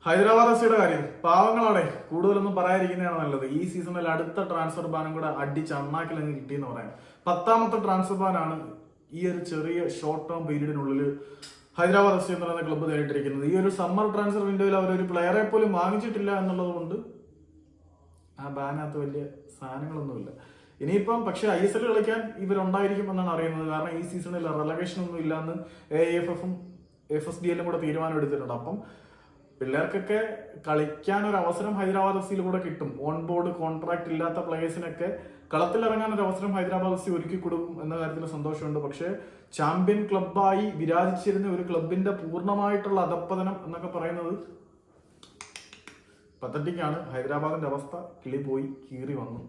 ഹൈദരാബാദ് എഫ്സിയുടെ കാര്യം പാവങ്ങളോടെ കൂടുതലൊന്നും പറയാതിരിക്കുന്നതാണ് നല്ലത്. ഈ സീസണിൽ അടുത്ത ട്രാൻസ്ഫർ ബാനും കൂടെ അടിച്ച് അണ്ണാക്കിലങ്ങ് കിട്ടിയെന്ന് പറയാം. 10ാമത്തെ ട്രാൻസ്ഫർ ബാനാണ് ഈ ഒരു ചെറിയ ഷോർട്ട് ടേം പീരീഡിനുള്ളിൽ ഹൈദരാബാദ് എഫ്സി എന്ന് പറയുന്ന ക്ലബ്ബ് നേരിട്ടിരിക്കുന്നത്. ഈ ഒരു സമ്മർ ട്രാൻസ്ഫർ വിൻഡോയിൽ അവരൊരു പ്ലെയറെ പോലും വാങ്ങിച്ചിട്ടില്ല എന്നുള്ളത് കൊണ്ട് ആ ബാനകത്ത് വലിയ സാധനങ്ങളൊന്നുമില്ല. ഇനിയിപ്പം പക്ഷെ ISL കളിക്കാൻ ഇവരുണ്ടായിരിക്കും എന്നാണ് അറിയുന്നത്. കാരണം ഈ സീസണിൽ റെലഗേഷൻ ഒന്നും ഇല്ലാന്ന് AIFF-ഉം FSDL-ഉം കൂടെ തീരുമാനം എടുത്തിട്ടുണ്ട്. അപ്പം പിള്ളേർക്കൊക്കെ കളിക്കാൻ ഒരു അവസരം ഹൈദരാബാദ് എഫ്സിയിൽ കൂടെ കിട്ടും. ഓൺ ബോർഡ് കോൺട്രാക്ട് ഇല്ലാത്ത പ്ലേയേഴ്സിനൊക്കെ കളത്തിലിറങ്ങാൻ ഒരു അവസരം ഹൈദരാബാദ് എഫ്സി ഒരുക്കി കൊടുക്കും എന്ന കാര്യത്തിൽ സന്തോഷമുണ്ട്. പക്ഷേ ചാമ്പ്യൻ ക്ലബ്ബായി വിരാജിച്ചിരുന്ന ഒരു ക്ലബിന്റെ പൂർണ്ണമായിട്ടുള്ള അധപ്പതനം എന്നൊക്കെ പറയുന്നത് പത്തറ്റിക്കാണ്. ഹൈദരാബാദിന്റെ അവസ്ഥ കിളി പോയി കീറി വന്നു.